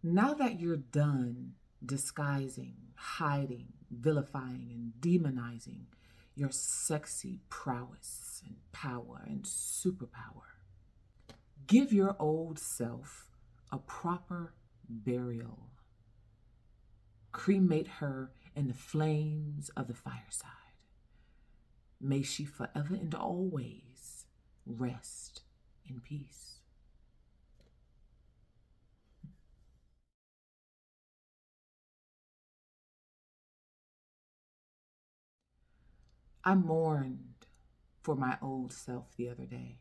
Now that you're done disguising, hiding, vilifying, and demonizing your sexy prowess and power and superpower, give your old self a proper burial. Cremate her in the flames of the fireside. May she forever and always rest in peace. I mourned for my old self the other day.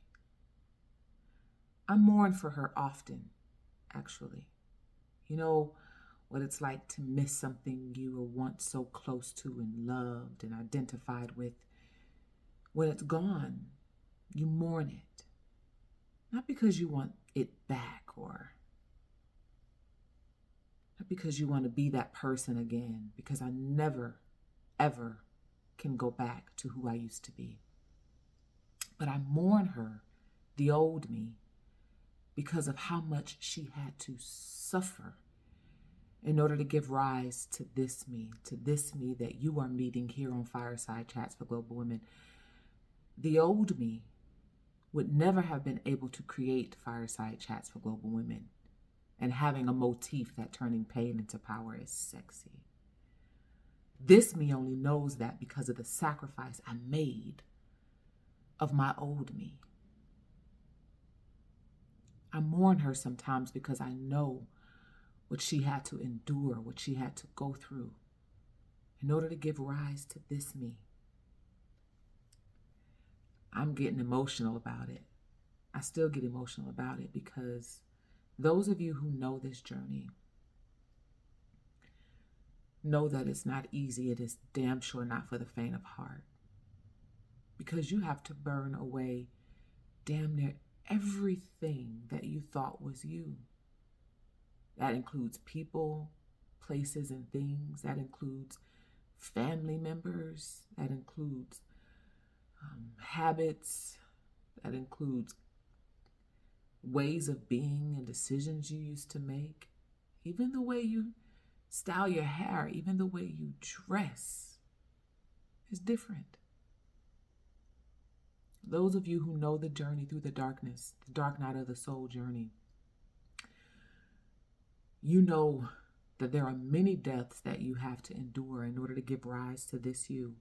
I mourn for her often, actually. You know what it's like to miss something you were once so close to and loved and identified with. When it's gone, you mourn it. Not because you want it back or not because you want to be that person again, because I never, ever can go back to who I used to be. But I mourn her, the old me, because of how much she had to suffer in order to give rise to this me that you are meeting here on Fireside Chats for Global Women. The old me would never have been able to create Fireside Chats for Global Women and having a motif that turning pain into power is sexy. This me only knows that because of the sacrifice I made of my old me. I mourn her sometimes because I know what she had to endure, what she had to go through in order to give rise to this me. I'm getting emotional about it. I still get emotional about it because those of you who know this journey know that it's not easy. It is damn sure not for the faint of heart, because you have to burn away damn near everything that you thought was you. That includes people, places, and things. That includes family members. That includes habits. That includes ways of being and decisions you used to make. Even the way you style your hair, even the way you dress is different. Those of you who know the journey through the darkness, the dark night of the soul journey, you know that there are many deaths that you have to endure in order to give rise to this you.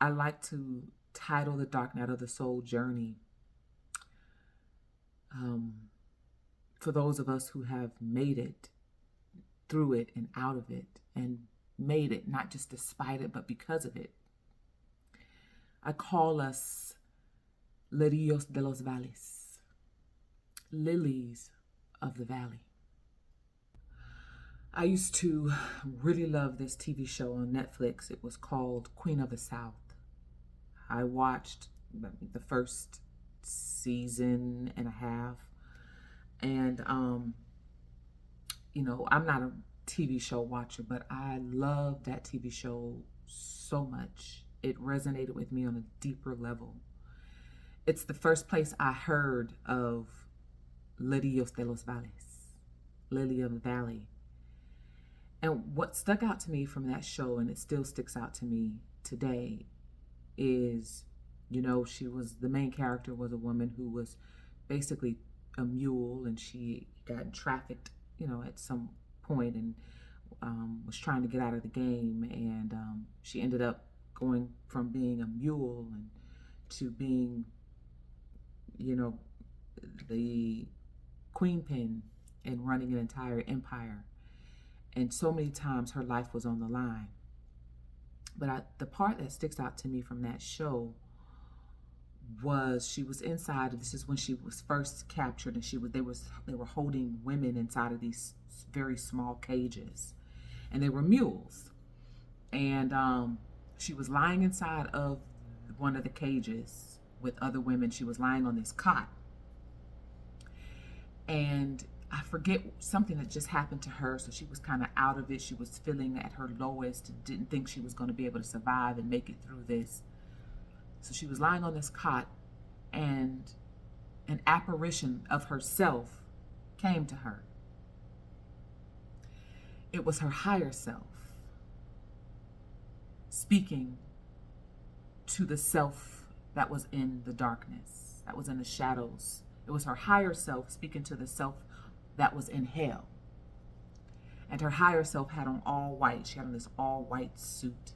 I like to title the dark night of the soul journey for those of us who have made it through it and out of it and made it, not just despite it, but because of it. I call us Lirios de los Valles, lilies of the valley. I used to really love this TV show on Netflix. It was called Queen of the South. I watched the first season and a half. And, I'm not a TV show watcher, but I love that TV show so much. It resonated with me on a deeper level. It's the first place I heard of Lirios de los Valles, Lily of the Valley. And what stuck out to me from that show, and it still sticks out to me today, is, the main character was a woman who was basically a mule, and she got trafficked, at some point, and was trying to get out of the game, and she ended up going from being a mule and to being, the queen pin and running an entire empire. And so many times her life was on the line. But the part that sticks out to me from that show was she was inside. This is when she was first captured, and they were holding women inside of these very small cages, and they were mules. And she was lying inside of one of the cages with other women. She was lying on this cot, and I forget, something that just happened to her. So she was kind of out of it. She was feeling at her lowest and didn't think she was going to be able to survive and make it through this. So she was lying on this cot, and an apparition of herself came to her. It was her higher self speaking to the self that was in the darkness, that was in the shadows. It was her higher self speaking to the self that was in hell. And her higher self had on all white. She had on this all white suit.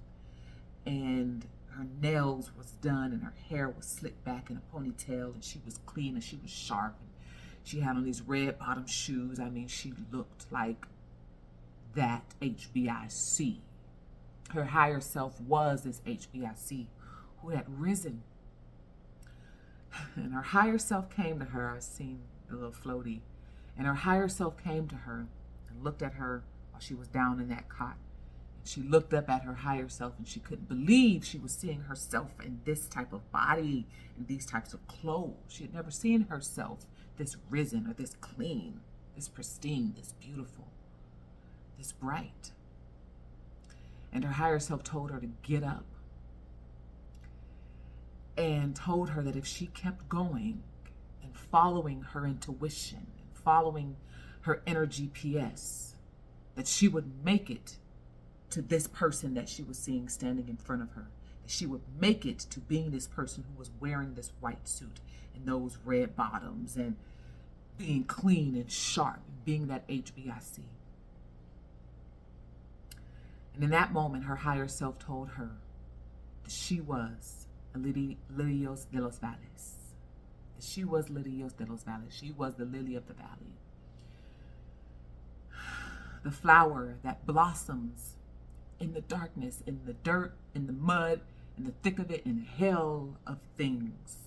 And her nails was done and her hair was slicked back in a ponytail, and she was clean and she was sharp. And she had on these red bottom shoes. I mean, she looked like that HBIC. Her higher self was this HBIC who had risen. And her higher self came to her. I seen the little floaty. And her higher self came to her and looked at her while she was down in that cot. And she looked up at her higher self and she couldn't believe she was seeing herself in this type of body and these types of clothes. She had never seen herself this risen or this clean, this pristine, this beautiful, this bright. And her higher self told her to get up and told her that if she kept going and following her intuition and following her inner GPS, that she would make it to this person that she was seeing standing in front of her. That she would make it to being this person who was wearing this white suit and those red bottoms and being clean and sharp and being that HBIC. And in that moment, her higher self told her that she was Lilios de los Valles. That she was Lilios de los Valles. She was the lily of the valley. The flower that blossoms in the darkness, in the dirt, in the mud, in the thick of it, in hell of things.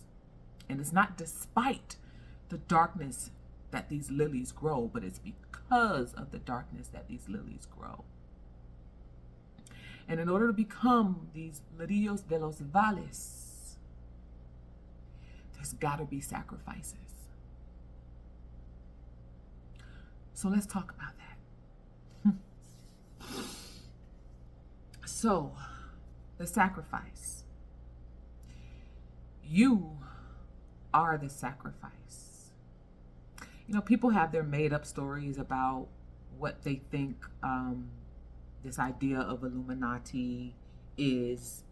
And it's not despite the darkness that these lilies grow, but it's because of the darkness that these lilies grow. And in order to become these Lirios de los Valles, there's got to be sacrifices. So let's talk about that. So, the sacrifice. You are the sacrifice. You know, people have their made-up stories about what they think this idea of Illuminati is.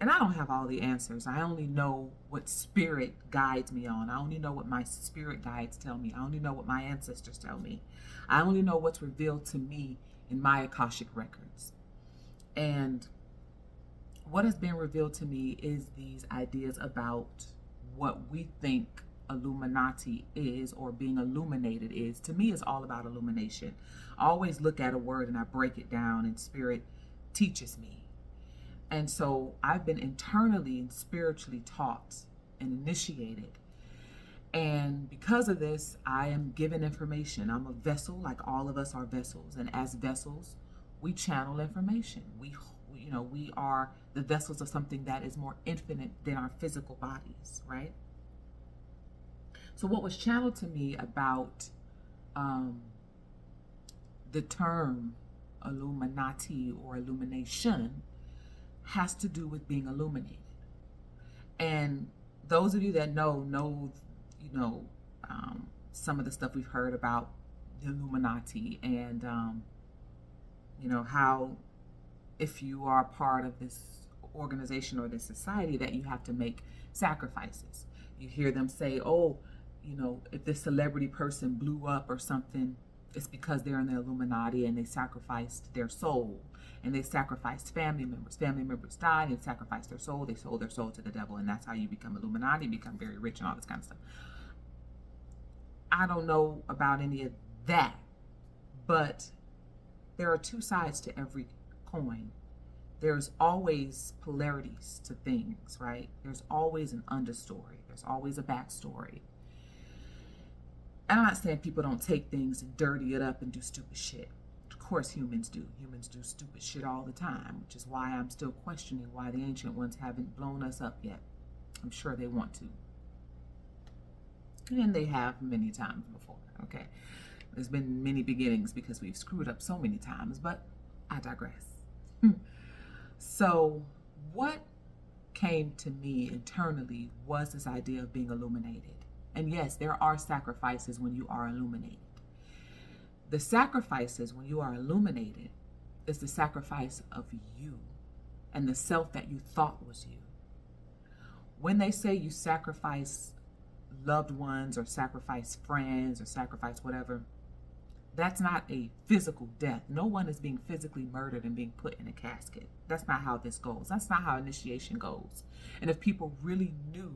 And I don't have all the answers. I only know what spirit guides me on. I only know what my spirit guides tell me. I only know what my ancestors tell me. I only know what's revealed to me in my Akashic records. And what has been revealed to me is these ideas about what we think Illuminati is, or being illuminated is. To me, it's all about illumination. I always look at a word and I break it down, and spirit teaches me. And so I've been internally and spiritually taught and initiated. And because of this, I am given information. I'm a vessel, like all of us are vessels. And as vessels, we channel information. We are the vessels of something that is more infinite than our physical bodies, right? So what was channeled to me about the term Illuminati or illumination has to do with being illuminated. And those of you that know, some of the stuff we've heard about the Illuminati and, how if you are part of this organization or this society that you have to make sacrifices. You hear them say, if this celebrity person blew up or something, it's because they're in the Illuminati and they sacrificed their soul, and they sacrificed family members. Family members died and sacrificed their soul. They sold their soul to the devil, and that's how you become Illuminati, become very rich and all this kind of stuff. I don't know about any of that, but there are two sides to every coin. There's always polarities to things, right? There's always an understory. There's always a backstory. And I'm not saying people don't take things and dirty it up and do stupid shit. Of course humans do. Humans do stupid shit all the time, which is why I'm still questioning why the ancient ones haven't blown us up yet. I'm sure they want to. And they have many times before, okay? There's been many beginnings because we've screwed up so many times, but I digress. So what came to me internally was this idea of being illuminated. And yes, there are sacrifices when you are illuminated. The sacrifices, when you are illuminated, is the sacrifice of you and the self that you thought was you. When they say you sacrifice loved ones or sacrifice friends or sacrifice whatever, that's not a physical death. No one is being physically murdered and being put in a casket. That's not how this goes. That's not how initiation goes. And if people really knew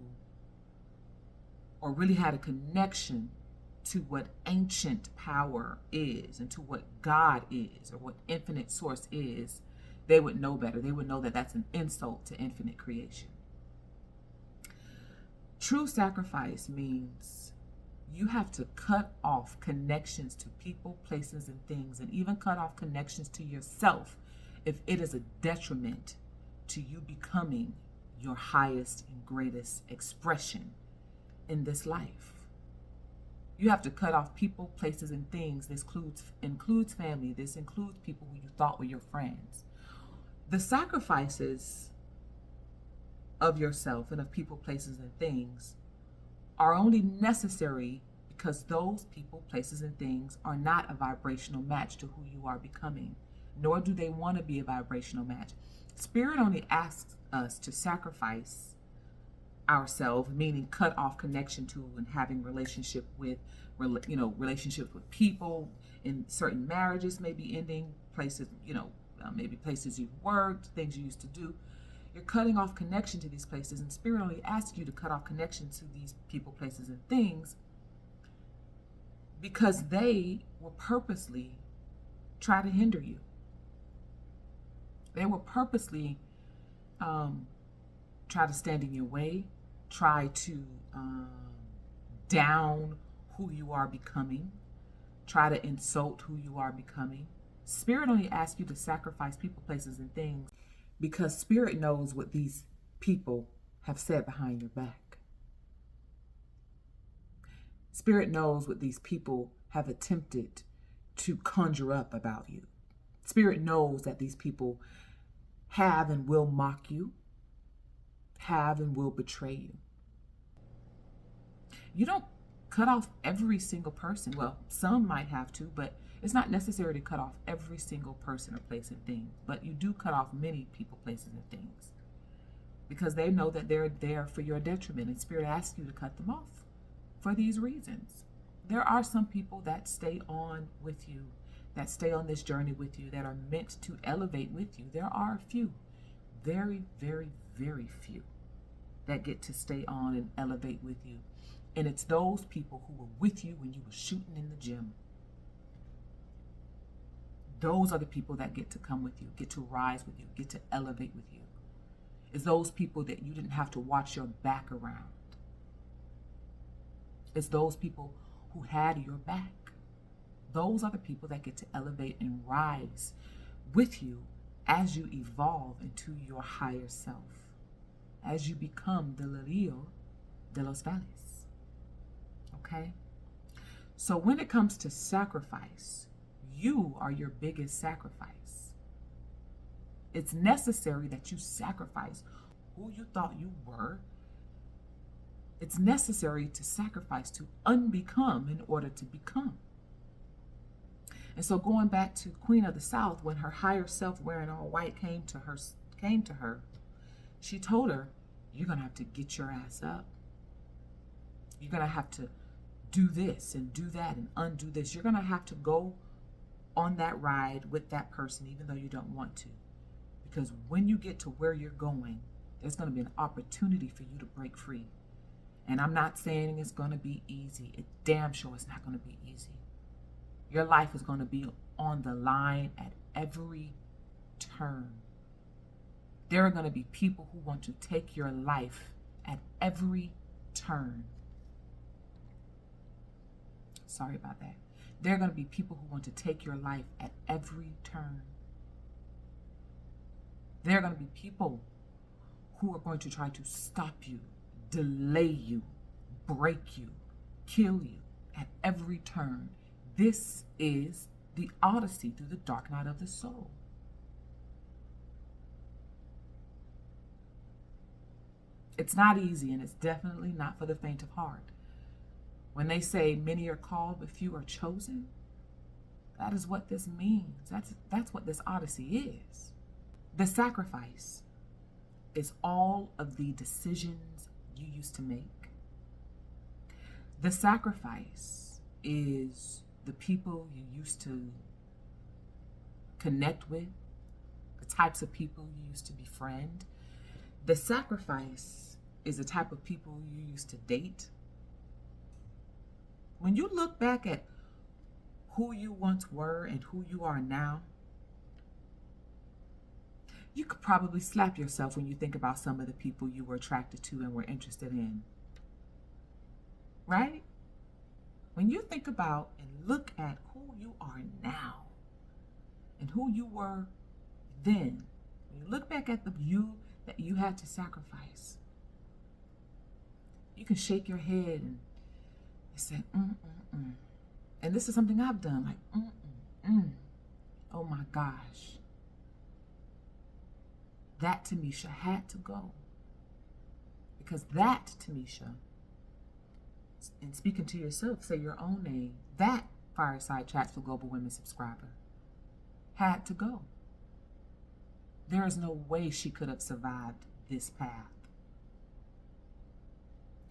or really had a connection to what ancient power is and to what God is or what infinite source is, they would know better. They would know that that's an insult to infinite creation. True sacrifice means you have to cut off connections to people, places, and things, and even cut off connections to yourself if it is a detriment to you becoming your highest and greatest expression in this life. You have to cut off people, places, and things. This includes family. This includes people who you thought were your friends. The sacrifices of yourself and of people, places, and things are only necessary because those people, places, and things are not a vibrational match to who you are becoming, nor do they want to be a vibrational match. Spirit only asks us to sacrifice ourselves, meaning cut off connection to and having relationships with people. In certain marriages may be ending, places, maybe places you've worked, things you used to do. You're cutting off connection to these places, and Spirit only asks you to cut off connection to these people, places, and things because they will purposely try to hinder you. They will purposely try to stand in your way, try to down who you are becoming, try to insult who you are becoming. Spirit only asks you to sacrifice people, places, and things because Spirit knows what these people have said behind your back. Spirit knows what these people have attempted to conjure up about you. Spirit knows that these people have and will mock you, have and will betray you. You don't cut off every single person. Well, some might have to, but it's not necessary to cut off every single person or place and thing. But you do cut off many people, places, and things because they know that they're there for your detriment, and Spirit asks you to cut them off for these reasons. There are some people that stay on with you, that stay on this journey with you, that are meant to elevate with you. There are a few, very, very, very few that get to stay on and elevate with you. And it's those people who were with you when you were shooting in the gym. Those are the people that get to come with you, get to rise with you, get to elevate with you. It's those people that you didn't have to watch your back around. It's those people who had your back. Those are the people that get to elevate and rise with you as you evolve into your higher self, as you become the Lirio de los Valles. Okay? So when it comes to sacrifice, you are your biggest sacrifice. It's necessary that you sacrifice who you thought you were. It's necessary to sacrifice to unbecome in order to become. And so going back to Queen of the South, when her higher self wearing all white came to her, she told her, you're going to have to get your ass up. You're going to have to do this and do that and undo this. You're going to have to go on that ride with that person, even though you don't want to. Because when you get to where you're going, there's going to be an opportunity for you to break free. And I'm not saying it's going to be easy. It damn sure it's not going to be easy. Your life is going to be on the line at every turn. There are going to be people who want to take your life at every turn. Sorry about that. There are going to be people who want to take your life at every turn. There are going to be people who are going to try to stop you, delay you, break you, kill you at every turn. This is the Odyssey through the dark night of the soul. It's not easy, and it's definitely not for the faint of heart. When they say many are called but few are chosen, That is what this means. That's what this Odyssey is. The sacrifice is all of the decisions you used to make. The sacrifice is the people you used to connect with, the types of people you used to befriend. The sacrifice is the type of people you used to date. When you look back at who you once were and who you are now, you could probably slap yourself when you think about some of the people you were attracted to and were interested in. Right? When you think about and look at who you are now and who you were then, when you look back at the you that you had to sacrifice, you can shake your head and say, And this is something I've done, like, oh my gosh. That Timmésha had to go. Because that Timmésha, and speaking to yourself, say your own name, that Fireside Chats for Global Women subscriber had to go. There is no way she could have survived this path.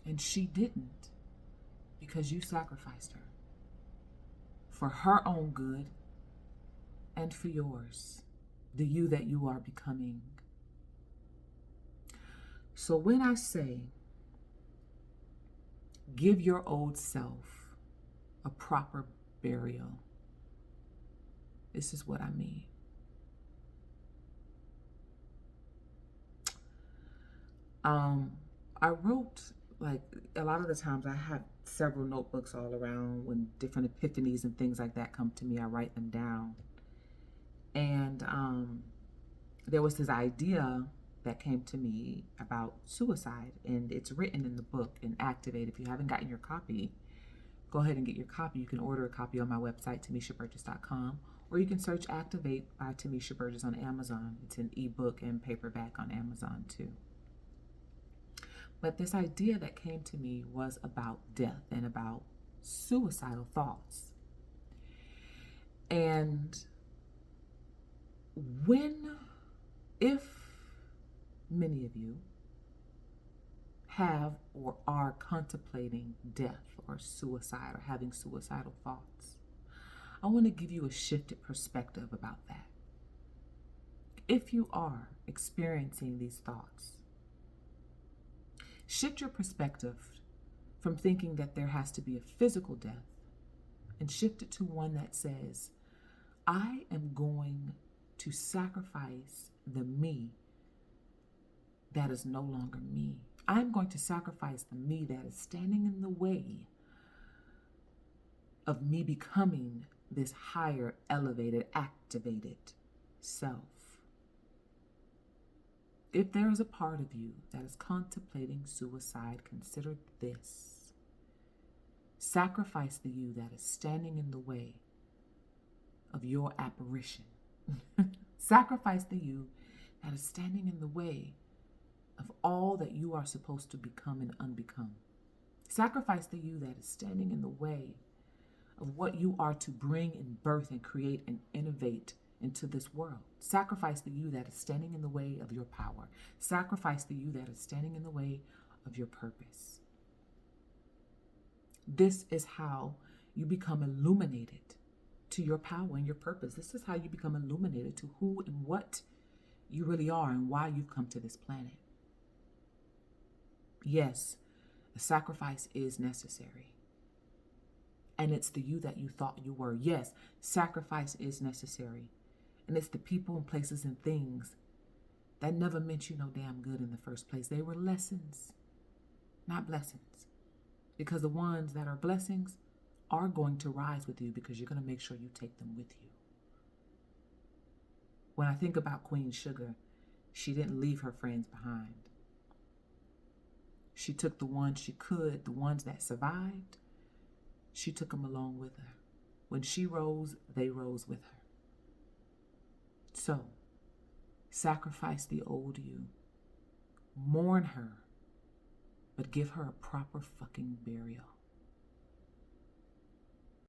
And she didn't, because you sacrificed her for her own good and for yours, the you that you are becoming. So when I say, give your old self a proper burial, this is what I mean. I wrote, like, a lot of the times I have several notebooks all around. When different epiphanies and things like that come to me, I write them down. And there was this idea that came to me about suicide, and it's written in the book and Activate. If you haven't gotten your copy, go ahead and get your copy. You can order a copy on my website, TimméshaBurgess.com, or you can search Activate by Timmésha Burgess on Amazon. It's an ebook and paperback on Amazon too. But this idea that came to me was about death and about suicidal thoughts. And if many of you have or are contemplating death or suicide or having suicidal thoughts, I want to give you a shifted perspective about that. If you are experiencing these thoughts, shift your perspective from thinking that there has to be a physical death and shift it to one that says, I am going to sacrifice the me that is no longer me. I'm going to sacrifice the me that is standing in the way of me becoming this higher, elevated, activated self. If there is a part of you that is contemplating suicide, consider this. Sacrifice the you that is standing in the way of your apparition. Sacrifice the you that is standing in the way of all that you are supposed to become and unbecome. Sacrifice the you that is standing in the way of what you are to bring and birth and create and innovate into this world. Sacrifice the you that is standing in the way of your power. Sacrifice the you that is standing in the way of your purpose. This is how you become illuminated to your power and your purpose. This is how you become illuminated to who and what you really are and why you've come to this planet. Yes, a sacrifice is necessary. And it's the you that you thought you were. Yes, sacrifice is necessary. And it's the people and places and things that never meant you no damn good in the first place. They were lessons, not blessings. Because the ones that are blessings are going to rise with you because you're going to make sure you take them with you. When I think about Queen Sugar, she didn't leave her friends behind. She took the ones she could, the ones that survived, she took them along with her. When she rose, they rose with her. So, sacrifice the old you. Mourn her, but give her a proper fucking burial.